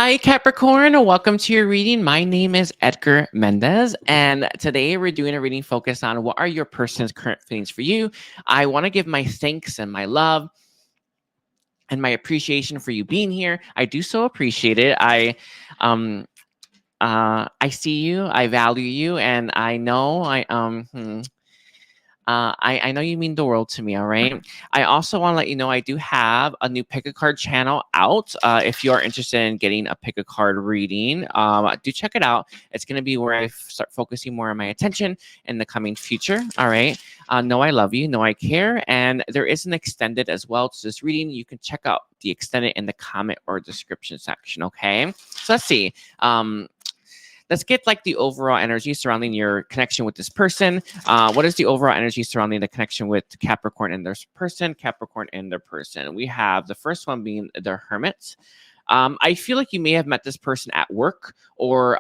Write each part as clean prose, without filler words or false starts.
Hi, Capricorn. Welcome to your reading. My name is Edgar Mendez, and today we're doing a reading focused on what are your person's current feelings for you. I want to give my thanks and my love and my appreciation for you being here. I do so appreciate it. Um, I see you, I value you, and I know I know you mean the world to me, all right? I also want to let you know I do have a new pick a card channel out. If you are interested in getting a pick a card reading, do check it out. It's going to be where I start focusing more on my attention in the coming future, all right? Know I love you, know I care, and there is an extended as well to this reading. You can check out the extended in the comment or description section, okay? So let's see. Let's get like the overall energy surrounding your connection with this person. What is the overall energy surrounding the connection with Capricorn and their person, Capricorn and their person? We have the first one being the Hermit. I feel like you may have met this person at work or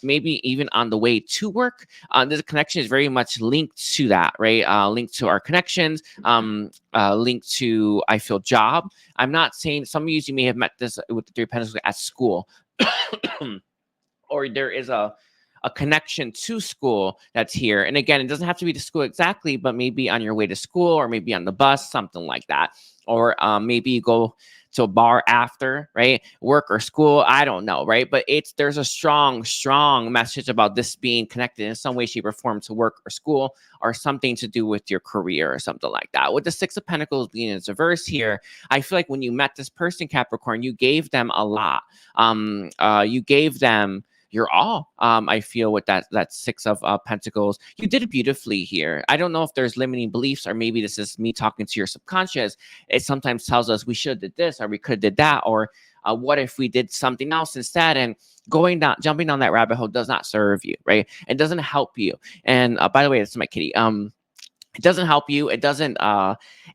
maybe even on the way to work. This connection is very much linked to that, right? Linked to our connections, linked to, I feel, job. I'm not saying some of you may have met this with the Three of Pentacles at school. Or there is a connection to school that's here. And again, it doesn't have to be to school exactly, but maybe on your way to school or maybe on the bus, something like that. Or maybe you go to a bar after, right? Work or school, I don't know, right? But there's a strong message about this being connected in some way, shape, or form to work or school or something to do with your career or something like that. With the Six of Pentacles being in reverse here, I feel like when you met this person, Capricorn, you gave them a lot. You gave them your all. I feel with that Six of Pentacles, you did it beautifully here. I don't know if there's limiting beliefs, or maybe this is me talking to your subconscious. It sometimes tells us we should have did this, or we could have did that, or what if we did something else instead? And jumping down that rabbit hole does not serve you, right? It doesn't help you. And by the way, it's my kitty. It doesn't help you. It doesn't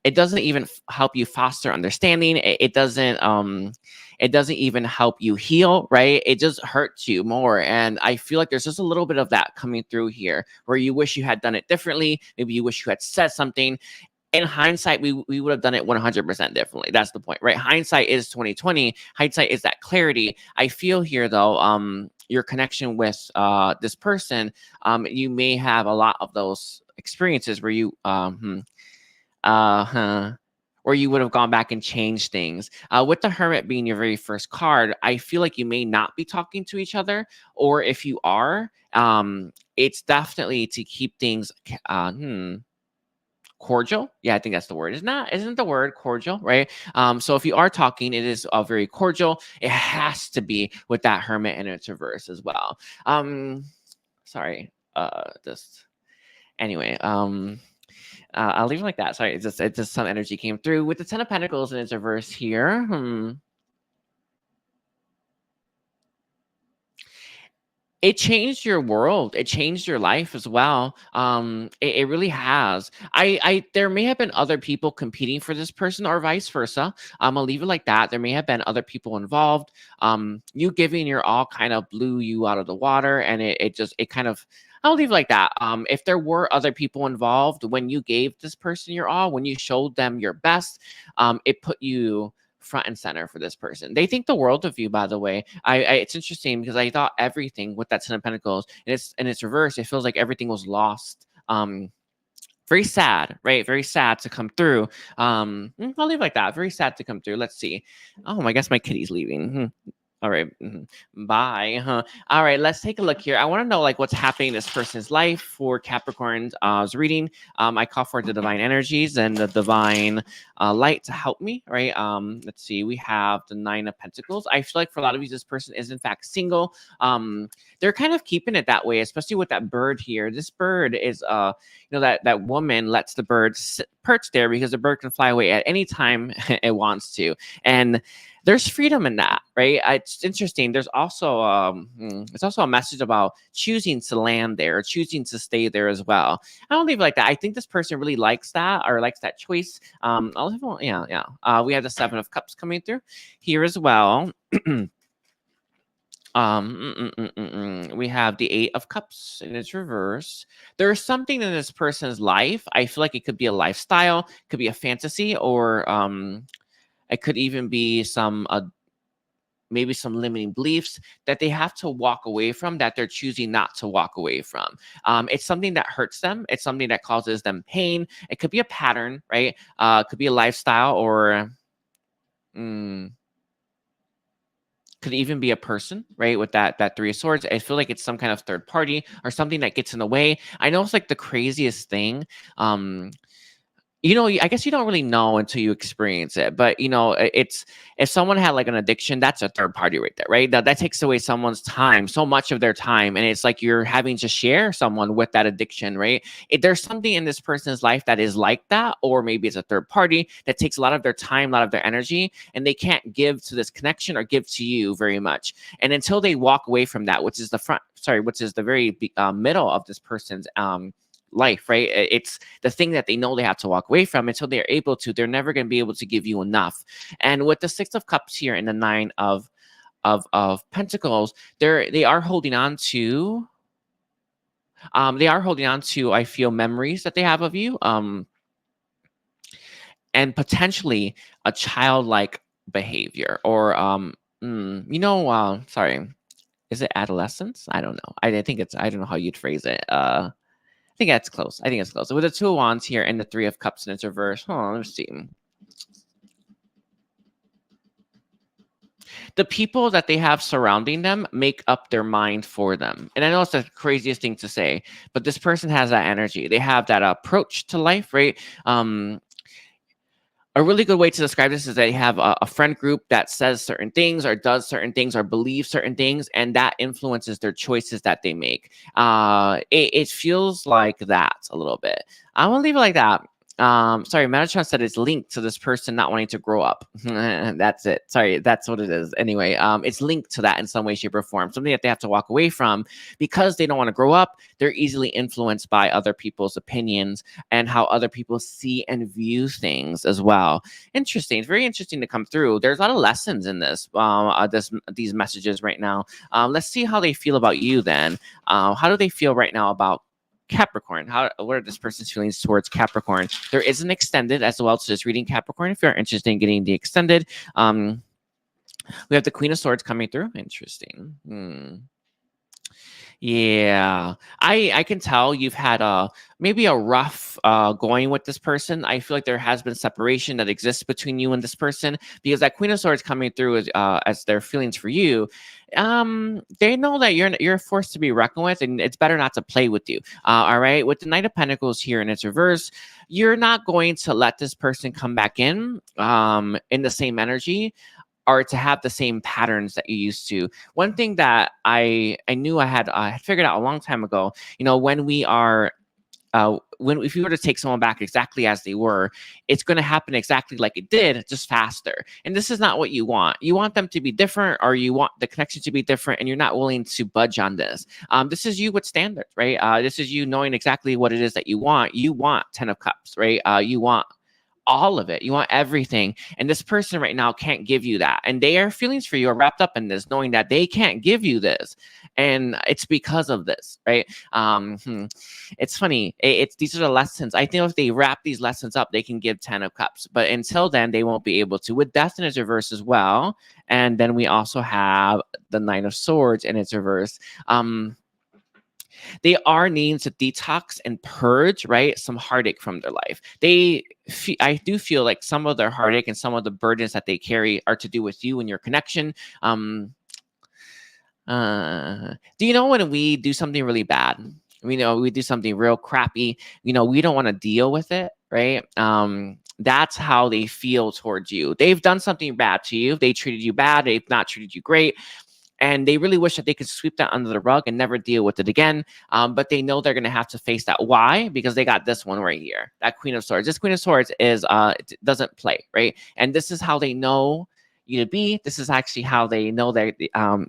even help you foster understanding. It doesn't even help you heal, right? It just hurts you more. And I feel like there's just a little bit of that coming through here where you wish you had done it differently. Maybe you wish you had said something. In hindsight, we would have done it 100% differently. That's the point, right? Hindsight is 2020. Hindsight is that clarity. I feel here though, your connection with this person, you may have a lot of those experiences where you where you would have gone back and changed things. With the Hermit being your very first card, I feel like you may not be talking to each other, or if you are, it's definitely to keep things cordial. Yeah, I think that's the word. Isn't the word cordial, right? So if you are talking, it is very cordial. It has to be with that Hermit in its reverse as well. Sorry. Just anyway. I'll leave it like that. Sorry, it just some energy came through with the Ten of Pentacles in its reverse here. It changed your world. It changed your life as well. It really has. There may have been other people competing for this person or vice versa. I'll leave it like that. There may have been other people involved. You giving your all kind of blew you out of the water, and it kind of. I'll leave it like that. If there were other people involved, when you gave this person your all, when you showed them your best, it put you front and center for this person. They think the world of you, by the way. It's interesting because I thought everything with that Ten of Pentacles, and it's reverse. It feels like everything was lost. Very sad, right? Very sad to come through. I'll leave it like that. Very sad to come through. Let's see. Oh, I guess my kitty's leaving. All right. Bye. All right. Let's take a look here. I want to know like what's happening in this person's life for Capricorn's reading. I call for the divine energies and the divine light to help me. Right. Let's see. We have the Nine of Pentacles. I feel like for a lot of you, this person is in fact single. They're kind of keeping it that way, especially with that bird here. This bird is that woman lets the bird perch there because the bird can fly away at any time it wants to. And there's freedom in that, right? It's interesting. There's also a message about choosing to land there, choosing to stay there as well. I don't leave it like that. I think this person really likes that or likes that choice. Yeah. We have the Seven of Cups coming through here as well. We have the Eight of Cups in its reverse. There's something in this person's life. I feel like it could be a lifestyle, could be a fantasy, or it could even be some maybe some limiting beliefs that they have to walk away from, that they're choosing not to walk away from. It's something that hurts them. It's something that causes them pain. It could be a pattern, right? It could be a lifestyle, or could even be a person, right? With that Three of Swords, I feel like it's some kind of third party or something that gets in the way. I know it's like the craziest thing. I guess you don't really know until you experience it. But it's, if someone had like an addiction, that's a third party right there, right? That takes away someone's time, so much of their time, and it's like you're having to share someone with that addiction, right? There's something in this person's life that is like that, or maybe it's a third party that takes a lot of their time, a lot of their energy, and they can't give to this connection or give to you very much. And until they walk away from that, which is the very middle of this person's life, right? It's the thing that they know they have to walk away from. Until they're able to, they're never going to be able to give you enough. And with the Six of Cups here and the Nine of Pentacles, they are holding on to I feel, memories that they have of you, and potentially a childlike behavior, or sorry, is it adolescence? I don't know. I don't know how you'd phrase it. I think that's close. With the Two of Wands here and the Three of Cups in its reverse. Let's see. The people that they have surrounding them make up their mind for them. And I know it's the craziest thing to say, but this person has that energy. They have that approach to life, right? A really good way to describe this is they have a friend group that says certain things or does certain things or believes certain things, and that influences their choices that they make. It feels like that a little bit. I'm gonna leave it like that. Sorry, Metatron said it's linked to this person not wanting to grow up. That's it. Sorry, that's what it is. Anyway, it's linked to that in some way, shape, or form. Something that they have to walk away from because they don't want to grow up. They're easily influenced by other people's opinions and how other people see and view things as well. Interesting. It's very interesting to come through. There's a lot of lessons in this, these messages right now. Let's see how they feel about you then. How do they feel right now about Capricorn? What are this person's feelings towards Capricorn? There is an extended as well, so just reading Capricorn if you're interested in getting the extended. We have the Queen of Swords coming through. Interesting. Yeah, I can tell you've had maybe a rough going with this person. I feel like there has been separation that exists between you and this person, because that Queen of Swords coming through as their feelings for you. They know that you're a force to be reckoned with, and it's better not to play with you. All right, with the Knight of Pentacles here in its reverse, you're not going to let this person come back in the same energy, or to have the same patterns that you used to. One thing that I knew I had figured out a long time ago, when we are if you were to take someone back exactly as they were, it's going to happen exactly like it did, just faster. And this is not what you want. You want them to be different, or you want the connection to be different, and you're not willing to budge on this. This is you with standards, right? This is you knowing exactly what it is that you want. You want 10 of Cups, right? You want all of it. You want everything. And this person right now can't give you that. And their feelings for you are wrapped up in this, knowing that they can't give you this. And it's because of this, right? It's funny. These are the lessons. I think if they wrap these lessons up, they can give 10 of Cups. But until then, they won't be able to. With Death in its reverse as well. And then we also have the Nine of Swords in its reverse. They are needing to detox and purge, right, some heartache from their life. I do feel like some of their heartache and some of the burdens that they carry are to do with you and your connection. Do you know when we do something really bad? We do something real crappy. We don't want to deal with it, right? That's how they feel towards you. They've done something bad to you. They treated you bad. They've not treated you great. And they really wish that they could sweep that under the rug and never deal with it again. But they know they're going to have to face that. Why? Because they got this one right here, that Queen of Swords. This Queen of Swords doesn't play, right? And this is how they know you to be. This is actually how they know that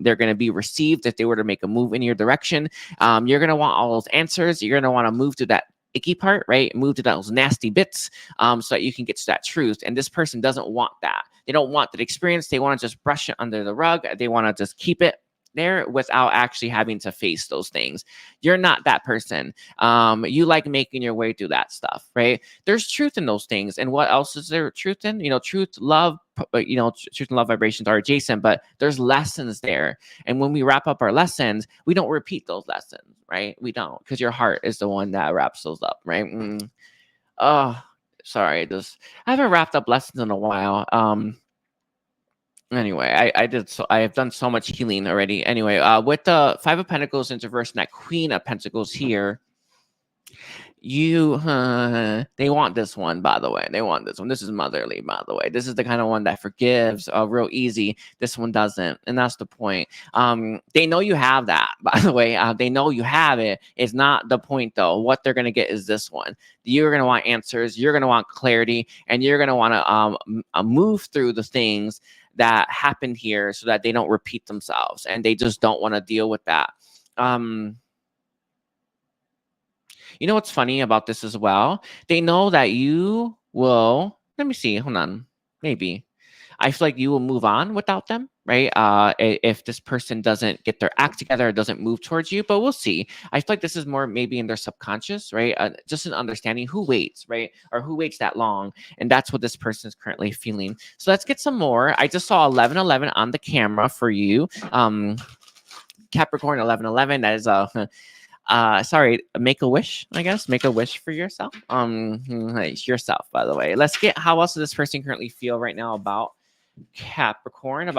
they're going to be received if they were to make a move in your direction. You're going to want all those answers. You're going to want to move to that icky part, right? Move to those nasty bits so that you can get to that truth. And this person doesn't want that. They don't want that experience. They want to just brush it under the rug. They want to just keep it. there without actually having to face those things. You're not that person. You like making your way through that stuff, right? There's truth in those things. And what else is there truth in? Truth, love, truth and love vibrations are adjacent, but there's lessons there. And when we wrap up our lessons, we don't repeat those lessons, right? We don't, because your heart is the one that wraps those up, right? Oh, sorry. I haven't wrapped up lessons in a while. Anyway, I have done so much healing already. Anyway, with the Five of Pentacles in reverse and that Queen of Pentacles here, they want this one, by the way. They want this one. This is motherly, by the way. This is the kind of one that forgives real easy. This one doesn't, and that's the point. They know you have that, by the way. They know you have it. It's not the point, though. What they're gonna get is this one. You're gonna want answers. You're gonna want clarity, and you're gonna want to move through the things that happened here so that they don't repeat themselves, and they just don't want to deal with that. You know what's funny about this as well? They know that you will. Let me see. Hold on. Maybe. I feel like you will move on without them, right? If this person doesn't get their act together, or doesn't move towards you, but we'll see. I feel like this is more maybe in their subconscious, right? Just an understanding who waits, right? Or who waits that long. And that's what this person is currently feeling. So let's get some more. I just saw 1111 on the camera for you. Capricorn 1111. That is sorry, make a wish, I guess. Make a wish for yourself. Yourself, by the way. Let's get how else does this person currently feel right now about Capricorn,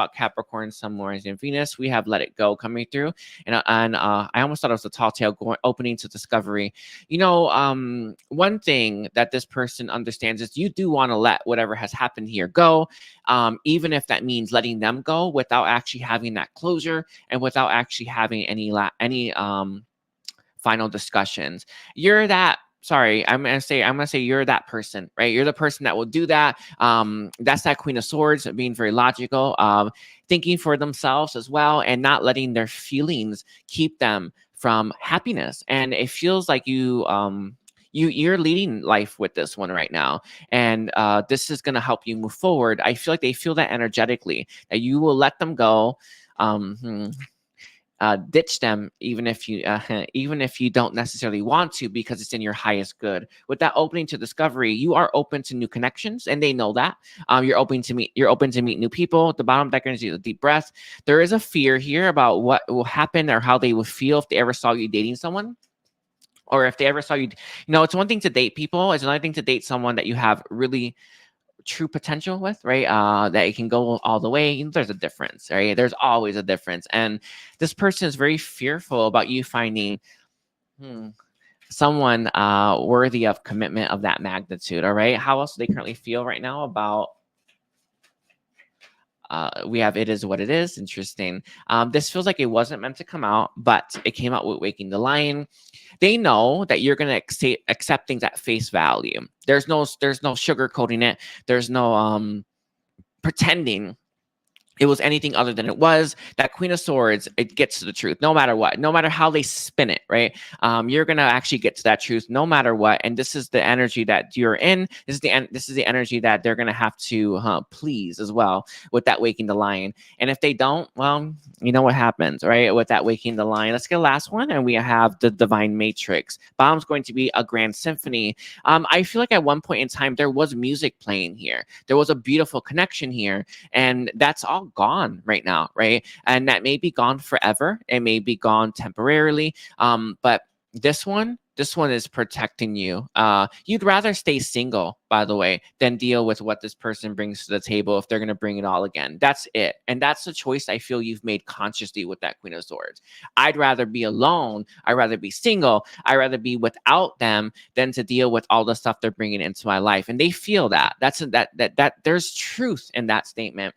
Sun, Mars, and Venus. We have Let It Go coming through, and I almost thought it was a tall tale opening to discovery. One thing that this person understands is you do want to let whatever has happened here go, even if that means letting them go without actually having that closure and without actually having any final discussions. You're that. Sorry, I'm gonna say you're that person, right? You're the person that will do that. That's that Queen of Swords, being very logical, thinking for themselves as well, and not letting their feelings keep them from happiness. And it feels like you're leading life with this one right now, and this is gonna help you move forward. I feel like they feel that energetically that you will let them go. Ditch them even if you don't necessarily want to, because it's in your highest good. With that opening to discovery, you are open to new connections, and they know that. You're open to meet new people. The bottom deck energy is a deep breath. There is a fear here about what will happen or how they would feel if they ever saw you dating someone, or if they ever saw you. It's one thing to date people. It's another thing to date someone that you have really true potential with, right? That it can go all the way. There's a difference, right? There's always a difference. And this person is very fearful about you finding someone worthy of commitment of that magnitude. All right. How else do they currently feel right now about we have It Is What It Is. Interesting. This feels like it wasn't meant to come out, but it came out with Waking the Lion. They know that you're going to accept things at face value. There's no sugarcoating it. There's no pretending it was anything other than it was. That Queen of Swords, it gets to the truth no matter what, no matter how they spin it, right? You're gonna actually get to that truth no matter what. And this is the energy that you're in. This is the energy that they're gonna have to please as well with that Waking the Lion. And if they don't, well, you know what happens, right? With that Waking the Lion. Let's get the last one, and we have the Divine Matrix. Bottom's going to be a grand symphony. I feel like at one point in time there was music playing here. There was a beautiful connection here, and that's all gone right now, right? And that may be gone forever. It may be gone temporarily. But this one is protecting you. You'd rather stay single, by the way, than deal with what this person brings to the table if they're going to bring it all again. That's it. And that's the choice I feel you've made consciously with that Queen of Swords. I'd rather be alone. I'd rather be single. I'd rather be without them than to deal with all the stuff they're bringing into my life. And they feel that. That there's truth in that statement.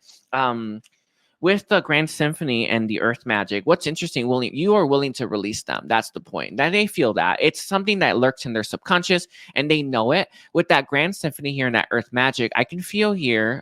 With the Grand Symphony and the Earth Magic, what's interesting, you are willing to release them. That's the point. That they feel that. It's something that lurks in their subconscious, and they know it. With that Grand Symphony here and that Earth Magic, I can feel here,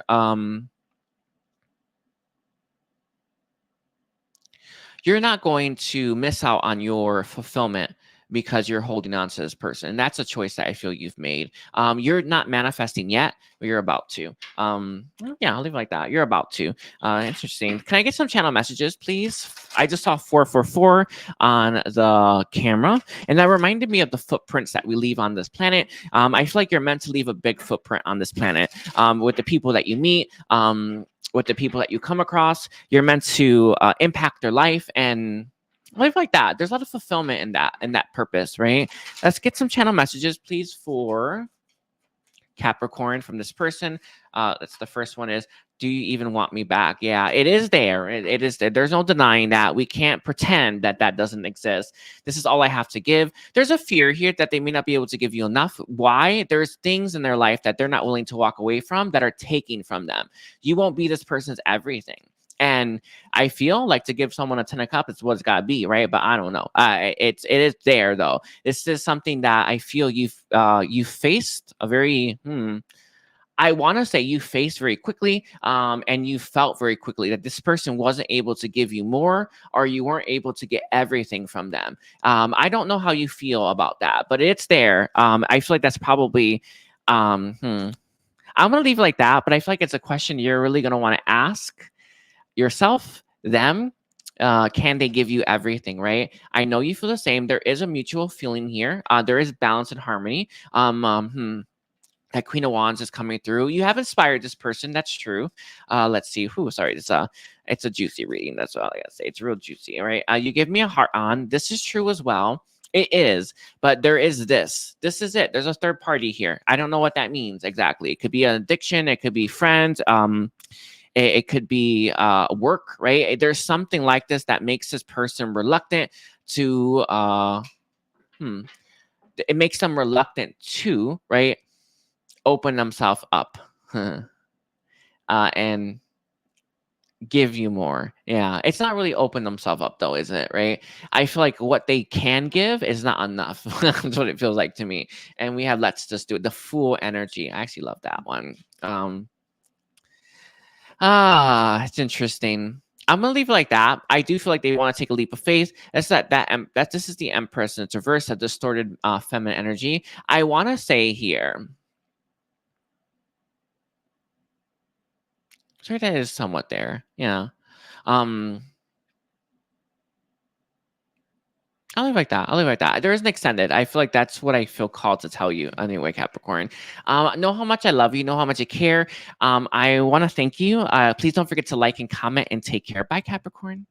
you're not going to miss out on your fulfillment because you're holding on to this person. And that's a choice that I feel you've made. You're not manifesting yet, but you're about to. Yeah, I'll leave it like that. You're about to. Interesting. Can I get some channel messages, please? I just saw 444 on the camera, and that reminded me of the footprints that we leave on this planet. I feel like you're meant to leave a big footprint on this planet with the people that you meet, with the people that you come across. You're meant to impact their life and life like that. There's a lot of fulfillment in that purpose, right? Let's get some channel messages, please, for Capricorn from this person. That's the first one is, do you even want me back? Yeah, it is there. It is there. There's no denying that. We can't pretend that that doesn't exist. This is all I have to give. There's a fear here that they may not be able to give you enough. Why? There's things in their life that they're not willing to walk away from that are taking from them. You won't be this person's everything. And I feel like to give someone a 10 of cups, it's what it's got to be, right? But I don't know. It is there though. This is something that I feel you faced a very I want to say you faced very quickly, and you felt very quickly that this person wasn't able to give you more, or you weren't able to get everything from them. I don't know how you feel about that, but it's there. I feel like that's probably. I'm gonna leave it like that, but I feel like it's a question you're really gonna want to ask yourself, them. Can they give you everything, right? I know you feel the same. There is a mutual feeling here. There is balance and harmony. That Queen of Wands is coming through. You have inspired this person. That's true. Let's see. Sorry. It's a juicy reading. That's all I gotta say. It's real juicy. All right. You give me a heart on. This is true as well. It is, but there is this. This is it. There's a third party here. I don't know what that means exactly. It could be an addiction. It could be friends. It could be work, right? There's something like this that makes this person reluctant to, it makes them reluctant to, right, open themselves up and give you more. Yeah, it's not really open themselves up though, is it, right? I feel like what they can give is not enough. That's what it feels like to me. And we have let's just do it. The Fool energy. I actually love that one. It's interesting. I'm gonna leave it like that. I do feel like they want to take a leap of faith. That's that this is the Empress and it's reverse, a distorted feminine energy. I want to say here. Sorry, that is somewhat there. Yeah. I'll leave it like that. I'll leave it like that. There is an extended. I feel like that's what I feel called to tell you anyway, Capricorn. Know how much I love you. Know how much I care. I want to thank you. Please don't forget to like and comment and take care. Bye, Capricorn.